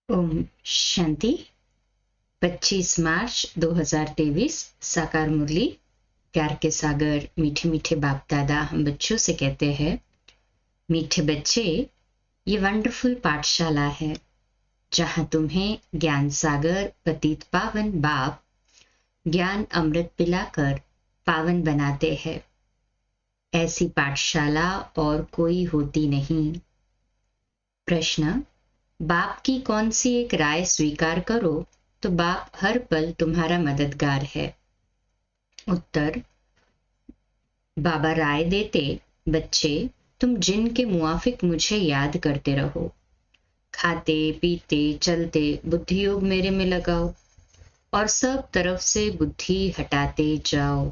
ओम शांति। 25 मार्च 2023 साकार मुरली। प्यार के सागर मीठे मीठे बाप दादा हम बच्चों से कहते हैं, मीठे बच्चे, ये वंडरफुल पाठशाला है जहां तुम्हें ज्ञान सागर पतित पावन बाप ज्ञान अमृत पिलाकर पावन बनाते हैं। ऐसी पाठशाला और कोई होती नहीं। प्रश्न: बाप की कौन सी एक राय स्वीकार करो तो बाप हर पल तुम्हारा मददगार है। उत्तर: बाबा राय देते, बच्चे तुम जिन के मुआफिक मुझे याद करते रहो, खाते पीते चलते बुद्धि योग मेरे में लगाओ और सब तरफ से बुद्धि हटाते जाओ।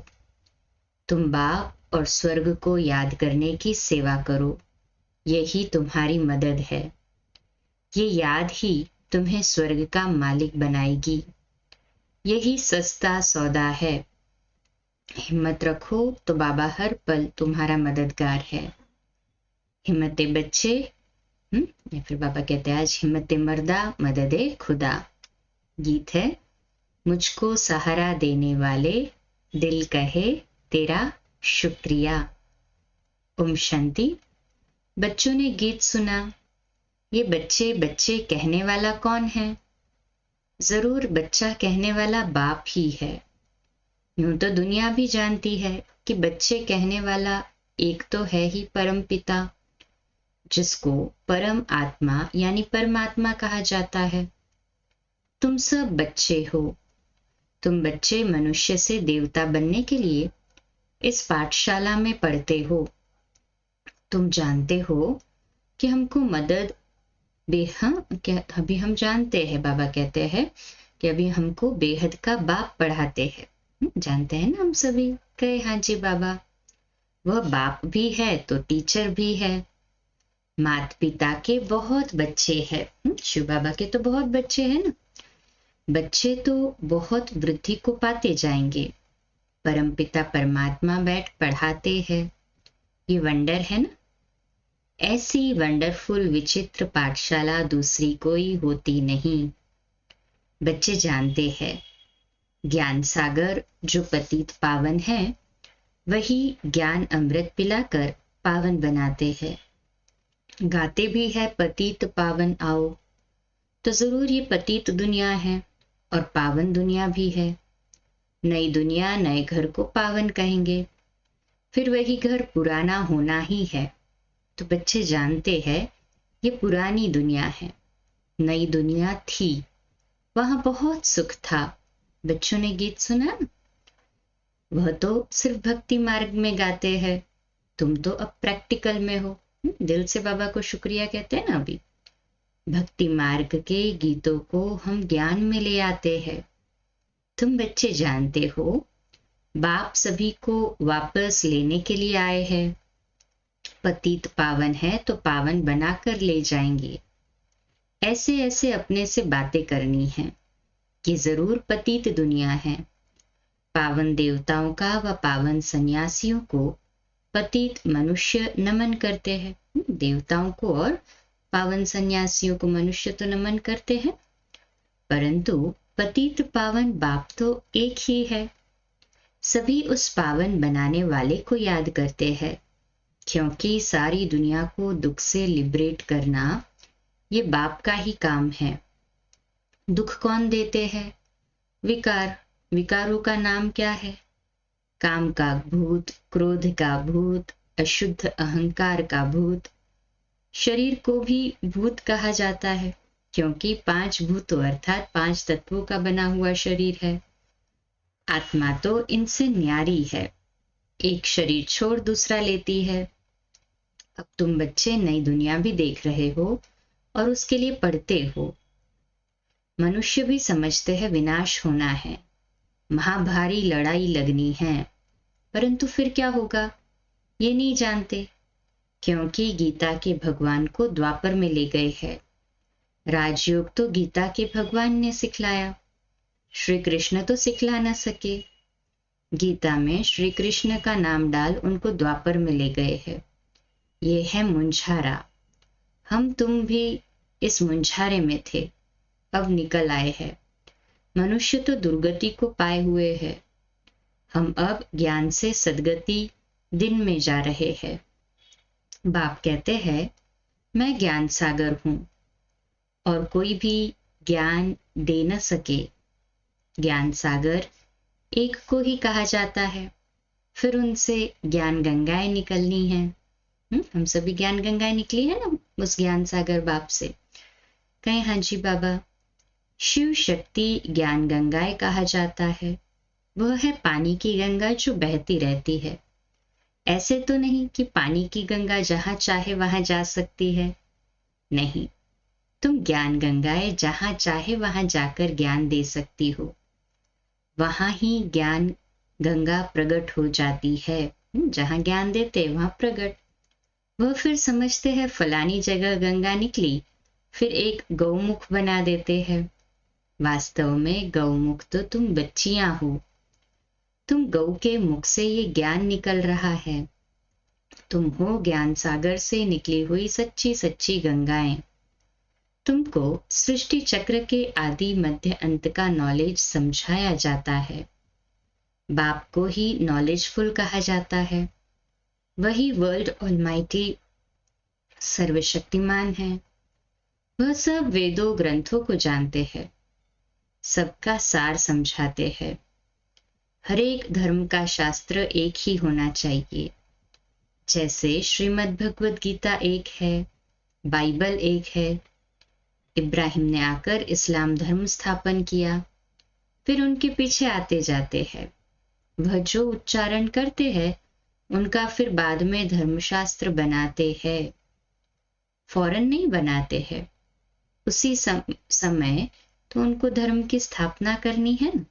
तुम बाप और स्वर्ग को याद करने की सेवा करो, यही तुम्हारी मदद है। ये याद ही तुम्हें स्वर्ग का मालिक बनाएगी। यही सस्ता सौदा है। हिम्मत रखो तो बाबा हर पल तुम्हारा मददगार है। हिम्मते बच्चे, या फिर बाबा कहते हैं आज हिम्मते मर्दा मददे खुदा। गीत है, मुझको सहारा देने वाले दिल कहे तेरा शुक्रिया। ओम शांति। बच्चों ने गीत सुना। ये बच्चे बच्चे कहने वाला कौन है? जरूर बच्चा कहने वाला बाप ही है। यूं तो दुनिया भी जानती है कि बच्चे कहने वाला एक तो है ही परम पिता, जिसको परम आत्मा यानी परमात्मा कहा जाता है। तुम सब बच्चे हो। तुम बच्चे मनुष्य से देवता बनने के लिए इस पाठशाला में पढ़ते हो। तुम जानते हो कि हमको मदद अभी हम जानते हैं, बाबा कहते हैं कि अभी हमको बेहद का बाप पढ़ाते हैं। जानते हैं ना हम सभी? कहे हाँ जी बाबा। वह बाप भी है तो टीचर भी है। माता पिता के बहुत बच्चे हैं। शिव बाबा के तो बहुत बच्चे हैं ना। बच्चे तो बहुत वृद्धि को पाते जाएंगे। परमपिता परमात्मा बैठ पढ़ाते हैं। ये वंडर है ना। ऐसी वंडरफुल विचित्र पाठशाला दूसरी कोई होती नहीं। बच्चे जानते हैं, ज्ञान सागर जो पतित पावन है वही ज्ञान अमृत पिलाकर पावन बनाते हैं। गाते भी है पतित पावन आओ, तो जरूर ये पतित दुनिया है और पावन दुनिया भी है। नई दुनिया नए घर को पावन कहेंगे, फिर वही घर पुराना होना ही है। तो बच्चे जानते हैं ये पुरानी दुनिया है। नई दुनिया थी, वहां बहुत सुख था। बच्चों ने गीत सुना। वह तो सिर्फ भक्ति मार्ग में गाते हैं, तुम तो अब प्रैक्टिकल में हो। दिल से बाबा को शुक्रिया कहते हैं ना। अभी भक्ति मार्ग के गीतों को हम ज्ञान में ले आते हैं। तुम बच्चे जानते हो बाप सभी को वापस लेने के लिए आए हैं। पतित पावन है तो पावन बनाकर ले जाएंगे। ऐसे ऐसे अपने से बातें करनी है। ये जरूर पतित दुनिया है। पावन देवताओं का व पावन सन्यासियों को पतित मनुष्य नमन करते हैं। देवताओं को और पावन सन्यासियों को मनुष्य तो नमन करते हैं, परंतु पतित पावन बाप तो एक ही है। सभी उस पावन बनाने वाले को याद करते हैं, क्योंकि सारी दुनिया को दुख से लिबरेट करना ये बाप का ही काम है। दुख कौन देते हैं? विकार। विकारों का नाम क्या है? काम का भूत, क्रोध का भूत, अशुद्ध अहंकार का भूत। शरीर को भी भूत कहा जाता है, क्योंकि 5 भूतों अर्थात 5 तत्वों का बना हुआ शरीर है। आत्मा तो इनसे न्यारी है, एक शरीर छोड़ दूसरा लेती है। अब तुम बच्चे नई दुनिया भी देख रहे हो और उसके लिए पढ़ते हो। मनुष्य भी समझते हैं विनाश होना है, महाभारी लड़ाई लगनी है, परंतु फिर क्या होगा ये नहीं जानते, क्योंकि गीता के भगवान को द्वापर में ले गए हैं। राजयोग तो गीता के भगवान ने सिखलाया, श्री कृष्ण तो सिखला ना सके। गीता में श्री कृष्ण का नाम डाल उनको द्वापर में ले गए हैं। ये है मुंझारा। हम तुम भी इस मुंझारे में थे। अब निकल आए हैं। मनुष्य तो दुर्गति को पाए हुए है। हम अब ज्ञान से सद्गति दिन में जा रहे हैं। बाप कहते हैं, मैं ज्ञान सागर हूं और कोई भी ज्ञान दे न सके। ज्ञान सागर एक को ही कहा जाता है। फिर उनसे ज्ञान गंगाएं निकलनी है। हम सभी ज्ञान गंगाएं निकली है ना उस ज्ञान सागर बाप से। कहें हाँ जी बाबा। शिव शक्ति ज्ञान गंगाएं कहा जाता है। वह है पानी की गंगा जो बहती रहती है। ऐसे तो नहीं कि पानी की गंगा जहां चाहे वहां जा सकती है। नहीं, तुम ज्ञान गंगाएं जहां चाहे वहां जाकर ज्ञान दे सकती हो। वहां ही ज्ञान गंगा प्रकट हो जाती है। जहां ज्ञान देते वहां प्रकट। वह फिर समझते हैं फलानी जगह गंगा निकली, फिर एक गौमुख बना देते हैं। वास्तव में गौमुख तो तुम बच्चियां हो। तुम गौ के मुख से ये ज्ञान निकल रहा है। तुम हो ज्ञान सागर से निकली हुई सच्ची सच्ची गंगाएं। तुमको सृष्टि चक्र के आदि मध्य अंत का नॉलेज समझाया जाता है। बाप को ही नॉलेजफुल कहा जाता है। वही वर्ल्ड ऑलमाइटी सर्वशक्तिमान है। वह सब वेदों ग्रंथों को जानते हैं। सबका सार समझाते हैं। हर एक धर्म का शास्त्र एक ही होना चाहिए। जैसे श्रीमद् भगवद गीता एक है, बाइबल एक है। इब्राहिम ने आकर इस्लाम धर्म स्थापन किया, फिर उनके पीछे आते जाते हैं। वह जो उच्चारण करते हैं उनका फिर बाद में धर्मशास्त्र बनाते हैं। फौरन नहीं बनाते हैं। उसी समय तो उनको धर्म की स्थापना करनी है ना।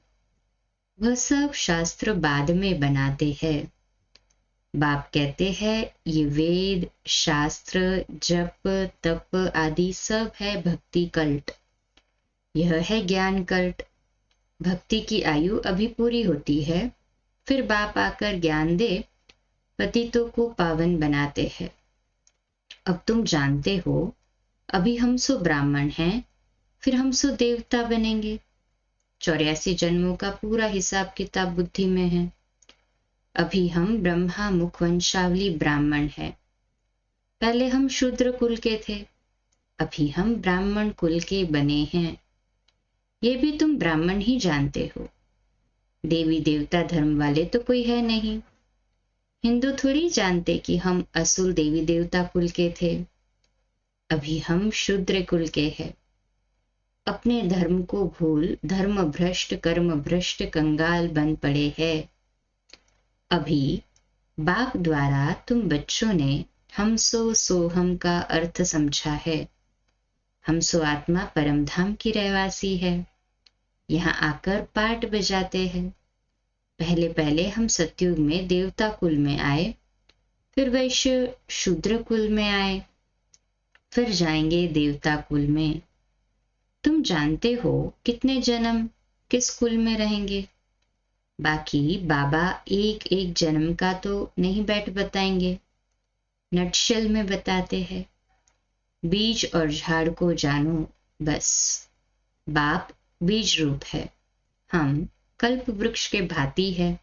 वह सब शास्त्र बाद में बनाते हैं। बाप कहते हैं ये वेद शास्त्र जप तप आदि सब है भक्ति कल्ट। यह है ज्ञान कल्ट। भक्ति की आयु अभी पूरी होती है, फिर बाप आकर ज्ञान दे पतितों को पावन बनाते हैं। अब तुम जानते हो, अभी हम सो ब्राह्मण हैं, फिर हम सो देवता बनेंगे। 84 जन्मों का पूरा हिसाब किताब बुद्धि में है। अभी हम ब्रह्मा मुख वंशावली ब्राह्मण हैं। पहले हम शूद्र कुल के थे, अभी हम ब्राह्मण कुल के बने हैं। ये भी तुम ब्राह्मण ही जानते हो। देवी देवता धर्म वाले तो कोई है नहीं। हिंदू थोड़ी जानते कि हम असुर देवी देवता कुल के थे। अभी हम शूद्र कुल के हैं। अपने धर्म को भूल धर्म भ्रष्ट कर्म भ्रष्ट कंगाल बन पड़े हैं। अभी बाप द्वारा तुम बच्चों ने हम सो सोहम का अर्थ समझा है। हम सो आत्मा परम धाम की रहवासी है। यहाँ आकर पाठ बजाते हैं। पहले पहले हम सतयुग में देवता कुल में आए, फिर वैश्य शूद्र कुल में आए, फिर जाएंगे देवता कुल में। तुम जानते हो कितने जन्म किस कुल में रहेंगे। बाकी बाबा एक एक जन्म का तो नहीं बैठ बताएंगे, नटशल में बताते हैं। बीज और झाड़ को जानो बस। बाप बीज रूप है, हम कल्प वृक्ष के भांति है।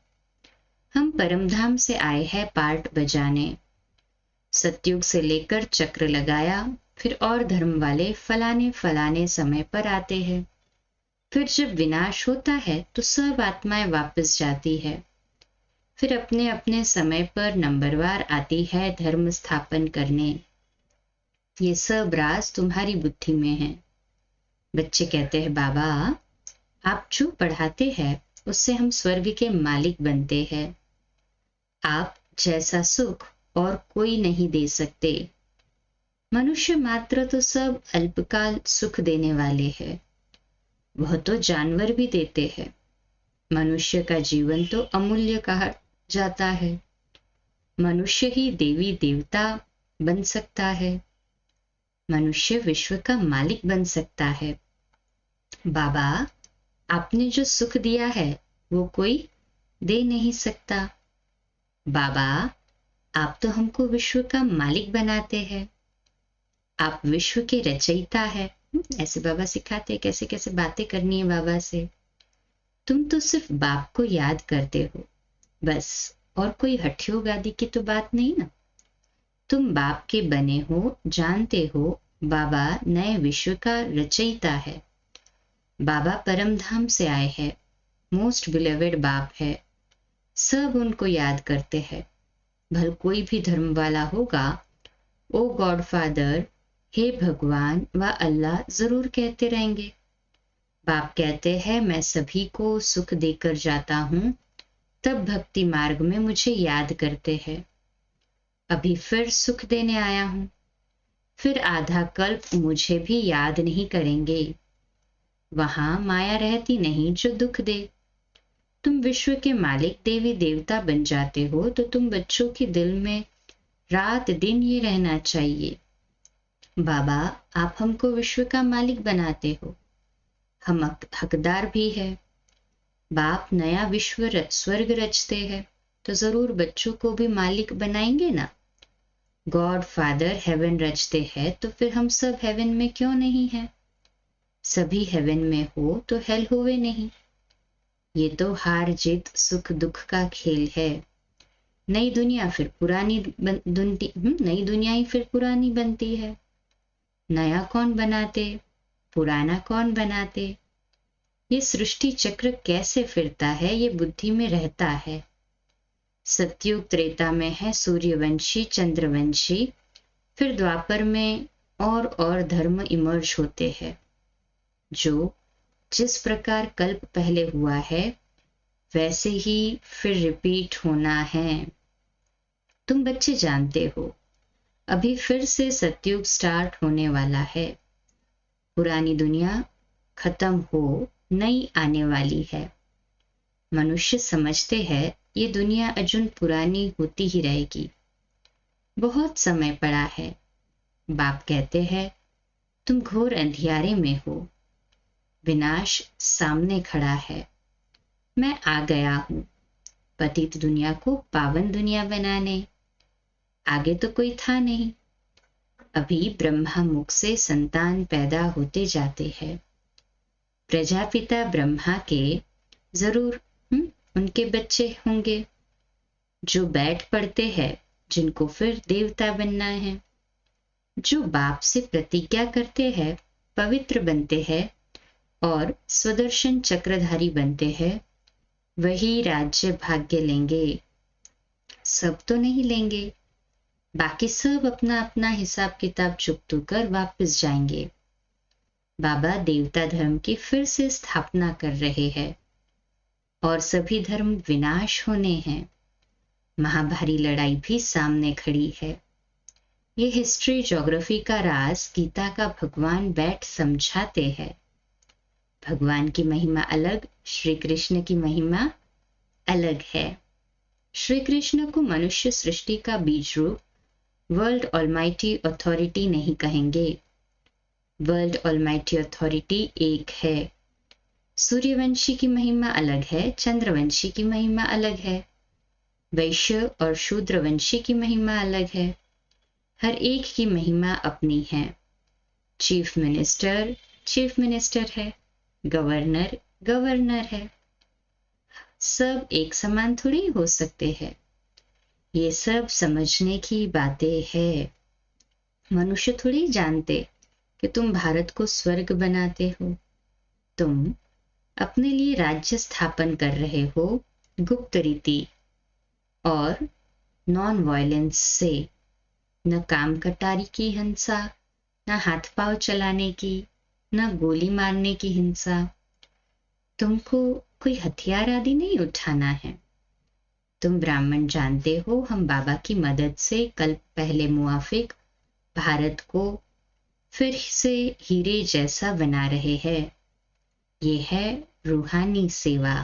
हम परमधाम से आए हैं पार्ट बजाने। सतयुग से लेकर चक्र लगाया, फिर और धर्म वाले फलाने फलाने समय पर आते हैं। फिर जब विनाश होता है तो सब आत्माएं वापस जाती है। फिर अपने अपने समय पर नंबरवार आती है धर्म स्थापन करने। ये सब राज तुम्हारी बुद्धि में है। बच्चे कहते हैं बाबा आप जो पढ़ाते हैं उससे हम स्वर्ग के मालिक बनते हैं। आप जैसा सुख और कोई नहीं दे सकते। मनुष्य मात्र तो सब अल्पकाल सुख देने वाले हैं। वह तो जानवर भी देते हैं। मनुष्य का जीवन तो अमूल्य कहा जाता है। मनुष्य ही देवी देवता बन सकता है। मनुष्य विश्व का मालिक बन सकता है। बाबा आपने जो सुख दिया है वो कोई दे नहीं सकता। बाबा आप तो हमको विश्व का मालिक बनाते हैं। आप विश्व के रचयिता है। ऐसे बाबा सिखाते कैसे कैसे बातें करनी है बाबा से। तुम तो सिर्फ बाप को याद करते हो बस, और कोई हठयोग आदि की तो बात नहीं ना। तुम बाप के बने हो, जानते हो बाबा नए विश्व का रचयिता है। बाबा परम धाम से आए हैं, मोस्ट बिलीवेड बाप है। सब उनको याद करते हैं। भल कोई भी धर्म वाला होगा, ओ गॉड फादर, हे भगवान व अल्लाह जरूर कहते रहेंगे। बाप कहते हैं मैं सभी को सुख देकर जाता हूँ, तब भक्ति मार्ग में मुझे याद करते हैं। अभी फिर सुख देने आया हूँ, फिर आधा कल्प मुझे भी याद नहीं करेंगे। वहां माया रहती नहीं जो दुख दे। तुम विश्व के मालिक देवी देवता बन जाते हो तो तुम बच्चों के दिल में रात दिन ये रहना चाहिए, बाबा आप हमको विश्व का मालिक बनाते हो, हम हकदार भी है। बाप नया विश्व स्वर्ग रचते हैं तो जरूर बच्चों को भी मालिक बनाएंगे ना। गॉड फादर हेवन रचते हैं तो फिर हम सब हेवन में क्यों नहीं है। सभी हेवन में हो तो हेल होवे नहीं। ये तो हार जीत सुख दुख का खेल है। नई दुनिया फिर पुरानी नई दुनिया ही फिर पुरानी बनती है। नया कौन बनाते, पुराना कौन बनाते। ये सृष्टि चक्र कैसे फिरता है ये बुद्धि में रहता है। सतयुग त्रेता में है सूर्यवंशी चंद्रवंशी, फिर द्वापर में और धर्म इमर्ज होते हैं। जो जिस प्रकार कल्प पहले हुआ है वैसे ही फिर रिपीट होना है। तुम बच्चे जानते हो अभी फिर से सतयुग स्टार्ट होने वाला है। पुरानी दुनिया खत्म हो नई आने वाली है। मनुष्य समझते हैं ये दुनिया अजुन पुरानी होती ही रहेगी, बहुत समय पड़ा है। बाप कहते हैं तुम घोर अंधियारे में हो, विनाश सामने खड़ा है। मैं आ गया हूं पतित दुनिया को पावन दुनिया बनाने। आगे तो कोई था नहीं। अभी ब्रह्मा मुख से संतान पैदा होते जाते हैं। प्रजापिता ब्रह्मा के जरूर उनके बच्चे होंगे जो बैठ पड़ते हैं, जिनको फिर देवता बनना है। जो बाप से प्रतिज्ञा करते हैं पवित्र बनते हैं और स्वदर्शन चक्रधारी बनते हैं, वही राज्य भाग्य लेंगे। सब तो नहीं लेंगे, बाकी सब अपना अपना हिसाब किताब चुकतू कर वापस जाएंगे। बाबा देवता धर्म की फिर से स्थापना कर रहे हैं और सभी धर्म विनाश होने हैं। महाभारी लड़ाई भी सामने खड़ी है। ये हिस्ट्री ज्योग्राफी का राज गीता का भगवान बैठ समझाते हैं। भगवान की महिमा अलग, श्री कृष्ण की महिमा अलग है। श्री कृष्ण को मनुष्य सृष्टि का बीज रूप वर्ल्ड ऑलमाइटी अथॉरिटी नहीं कहेंगे। वर्ल्ड ऑलमाइटी अथॉरिटी एक है। सूर्यवंशी की महिमा अलग है, चंद्रवंशी की महिमा अलग है, वैश्य और शूद्रवंशी की महिमा अलग है। हर एक की महिमा अपनी है। चीफ मिनिस्टर है, गवर्नर गवर्नर है। सब एक समान थोड़ी हो सकते हैं। ये सब समझने की बातें है। मनुष्य थोड़ी जानते कि तुम भारत को स्वर्ग बनाते हो। तुम अपने लिए राज्य स्थापन कर रहे हो गुप्त रीति और नॉन वायलेंस से। न काम कटारी की हिंसा, न हाथ पांव चलाने की, न गोली मारने की हिंसा। तुमको कोई हथियार आदि नहीं उठाना है। तुम ब्राह्मण जानते हो हम बाबा की मदद से कल पहले मुआफिक भारत को फिर से हीरे जैसा बना रहे हैं। ये है रूहानी सेवा।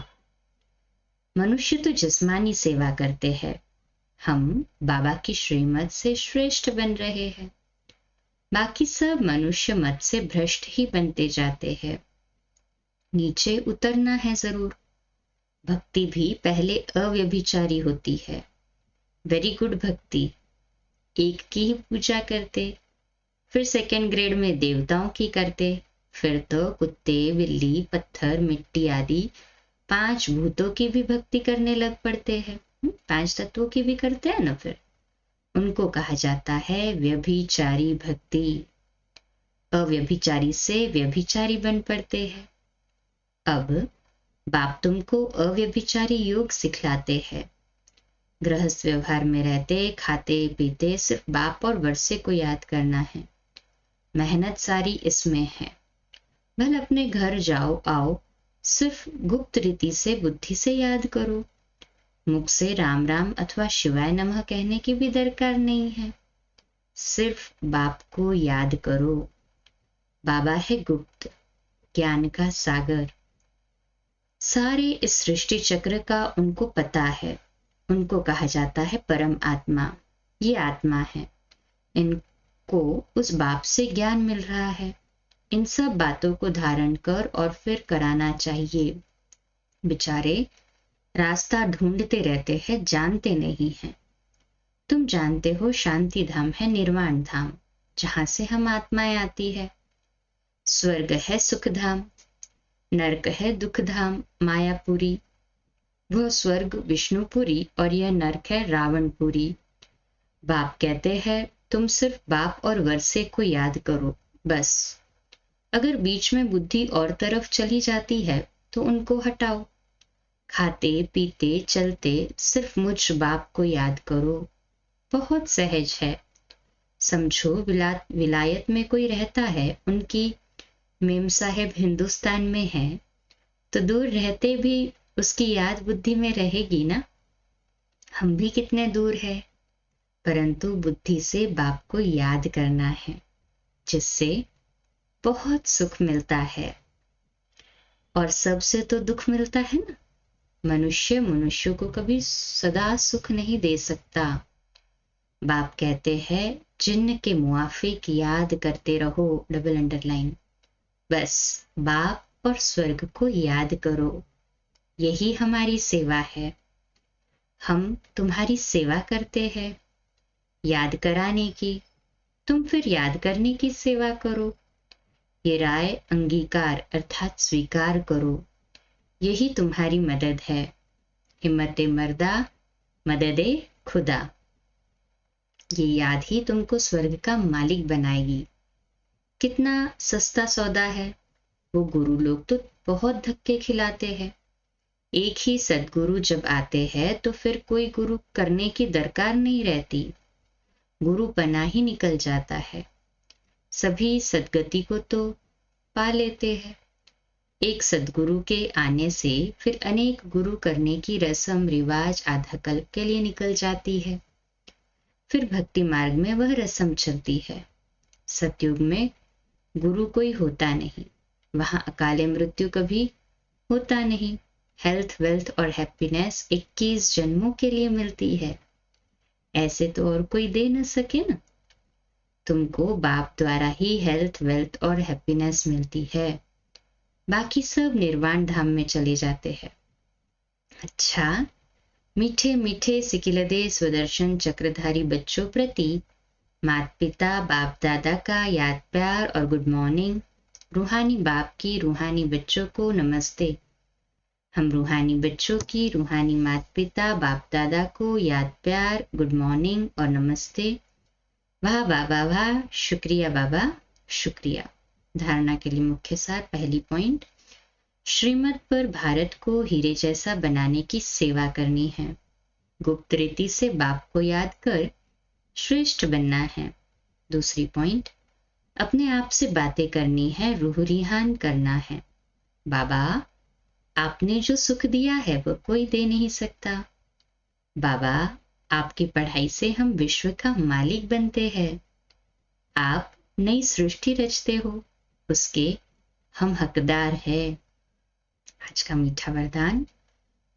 मनुष्य तो जिस्मानी सेवा करते हैं, हम बाबा की श्रीमत से श्रेष्ठ बन रहे हैं। बाकी सब मनुष्य मत से भ्रष्ट ही बनते जाते हैं। नीचे उतरना है जरूर। भक्ति भी पहले अव्यभिचारी होती है। वेरी गुड भक्ति, एक की ही पूजा करते, फिर सेकेंड ग्रेड में देवताओं की करते, फिर तो कुत्ते, बिल्ली, पत्थर, मिट्टी आदि 5 भूतों की भी भक्ति करने लग पड़ते हैं। 5 तत्वों की भी करते हैं ना, फिर उनको कहा जाता है व्यभिचारी भक्ति। अव्यभिचारी से व्यभिचारी बन पड़ते हैं। अब बाप तुमको अव्यभिचारी योग सिखलाते हैं। गृहस्थ व्यवहार में रहते, खाते पीते सिर्फ बाप और वर्षे को याद करना है। मेहनत सारी इसमें है। भले अपने घर जाओ आओ, सिर्फ गुप्त रीति से बुद्धि से याद करो। मुख से राम राम अथवा शिवाय नमः कहने की भी दरकार नहीं है। सिर्फ बाप को याद करो। बाबा है गुप्त ज्ञान का सागर। सारे इस सृष्टि चक्र का उनको पता है। उनको कहा जाता है परम आत्मा। ये आत्मा है। इनको उस बाप से ज्ञान मिल रहा है। इन सब बातों को धारण कर और फिर कराना चाहिए। बेचारे रास्ता ढूंढते रहते हैं, जानते नहीं हैं। तुम जानते हो शांति धाम है निर्वाण धाम, जहां से हम आत्माएं आती है। स्वर्ग है सुख धाम, नरक है दुख धाम मायापुरी। वह स्वर्ग विष्णुपुरी और यह नरक है रावणपुरी। बाप कहते हैं तुम सिर्फ बाप और वर्षे को याद करो, बस। अगर बीच में बुद्धि और तरफ चली जाती है तो उनको हटाओ। खाते पीते चलते सिर्फ मुझ बाप को याद करो। बहुत सहज है। समझो विलायत में कोई रहता है, उनकी मेम साहेब हिंदुस्तान में है, तो दूर रहते भी उसकी याद बुद्धि में रहेगी ना। हम भी कितने दूर है, परंतु बुद्धि से बाप को याद करना है, जिससे बहुत सुख मिलता है। और सबसे तो दुख मिलता है ना। मनुष्य को कभी सदा सुख नहीं दे सकता। बाप कहते हैं जिन्न के मुआफिक याद करते रहो, डबल अंडरलाइन। बस बाप और स्वर्ग को याद करो। यही हमारी सेवा है। हम तुम्हारी सेवा करते हैं याद कराने की। तुम फिर याद करने की सेवा करो। ये राय अंगीकार अर्थात स्वीकार करो। यही तुम्हारी मदद है। हिम्मत मर्दा मददे खुदा। ये याद ही तुमको स्वर्ग का मालिक बनाएगी। कितना सस्ता सौदा है। वो गुरु लोग तो बहुत धक्के खिलाते हैं। एक ही सद्गुरु जब आते हैं तो फिर कोई गुरु करने की दरकार नहीं रहती। गुरु पना ही निकल जाता है। सभी सद्गति को तो पा लेते हैं। एक सद्गुरु के आने से फिर अनेक गुरु करने की रस्म रिवाज आधा कल्प के लिए निकल जाती है। फिर भक्ति मार्ग में वह रस्म चलती है। सतयुग में गुरु कोई होता नहीं। वहां अकाले मृत्यु कभी होता नहीं। हेल्थ वेल्थ और हैप्पीनेस 21 जन्मों के लिए मिलती है। ऐसे तो और कोई दे न सके ना। तुमको बाप द्वारा ही हेल्थ वेल्थ और हैप्पीनेस मिलती है। बाकी सब निर्वाण धाम में चले जाते हैं। अच्छा, मीठे मीठे सिकिलदे स्वदर्शन चक्रधारी बच्चों प्रति माता पिता बाप दादा का याद प्यार और गुड मॉर्निंग। रूहानी बाप की रूहानी बच्चों को नमस्ते। हम रूहानी बच्चों की रूहानी माता पिता बाप दादा को याद प्यार गुड मॉर्निंग और नमस्ते। वाह वाह वाह वाह, शुक्रिया बाबा शुक्रिया। धारणा के लिए मुख्य सार। पहली पॉइंट, श्रीमत पर भारत को हीरे जैसा बनाने की सेवा करनी है। गुप्त रीति से बाप को याद कर श्रेष्ठ बनना है। दूसरी पॉइंट, अपने आप से बातें करनी है, रूह रिहान करना है। बाबा आपने जो सुख दिया है वह कोई दे नहीं सकता। बाबा आपकी पढ़ाई से हम विश्व का मालिक बनते हैं। आप नई सृष्टि रचते हो, उसके हम हकदार हैं। आज का मीठा वरदान,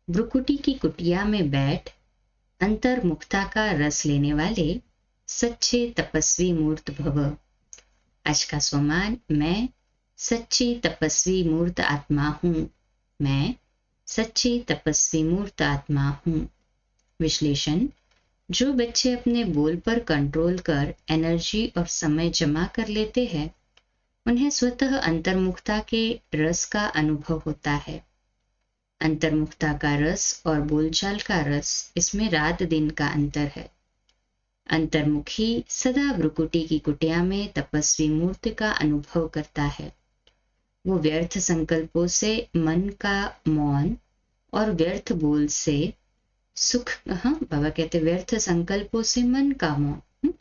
ब्रुकुटी की कुटिया में बैठ अंतर्मुखता का रस लेने वाले सच्चे तपस्वी मूर्त भव। आज का स्वमान, मैं सच्ची तपस्वी मूर्त आत्मा हूँ। मैं सच्ची तपस्वी मूर्त आत्मा हूँ। विश्लेषण, जो बच्चे अपने बोल पर कंट्रोल कर एनर्जी और समय जमा कर लेते हैं, उन्हें स्वतः अंतर्मुखता के रस का अनुभव होता है। अंतर्मुखता का रस और बोलचाल का रस, इसमें रात दिन का अंतर है। अंतर्मुखी सदा भ्रुकुटी की कुटिया में तपस्वी मूर्ति का अनुभव करता है। वो व्यर्थ संकल्पों से मन का मौन और व्यर्थ बोल से सुख, हाँ बाबा कहते व्यर्थ संकल्पों से मन का मौन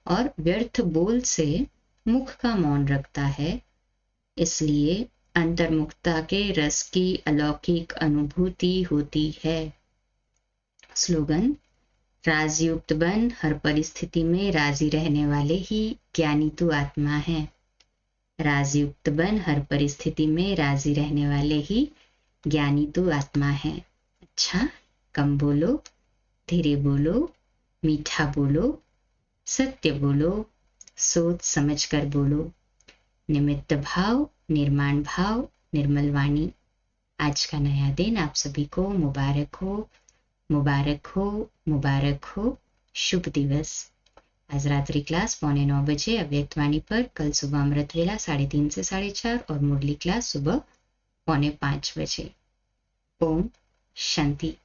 और व्यर्थ बोल से मुख का मौन रखता है। इसलिए अंतर्मुखता के रस की अलौकिक अनुभूति होती है। स्लोगन: राजयुक्त बन, हर परिस्थिति में राजी रहने वाले ही ज्ञानी तू आत्मा है। राजयुक्त बन, हर परिस्थिति में राजी रहने वाले ही ज्ञानी तू आत्मा है। अच्छा, कम बोलो, धीरे बोलो, मीठा बोलो, सत्य बोलो, सोच समझ कर बोलो। निमित्त भाव, निर्माण भाव, निर्मल वाणी। आज का नया दिन आप सभी को मुबारक हो, मुबारक हो, मुबारक हो। शुभ दिवस। आज रात्रि क्लास 8:45 बजे अव्यक्त वाणी पर, कल सुबह अमृत वेला 3:30 से 4:30 और मुरली क्लास सुबह 4:45 बजे। ओम शांति।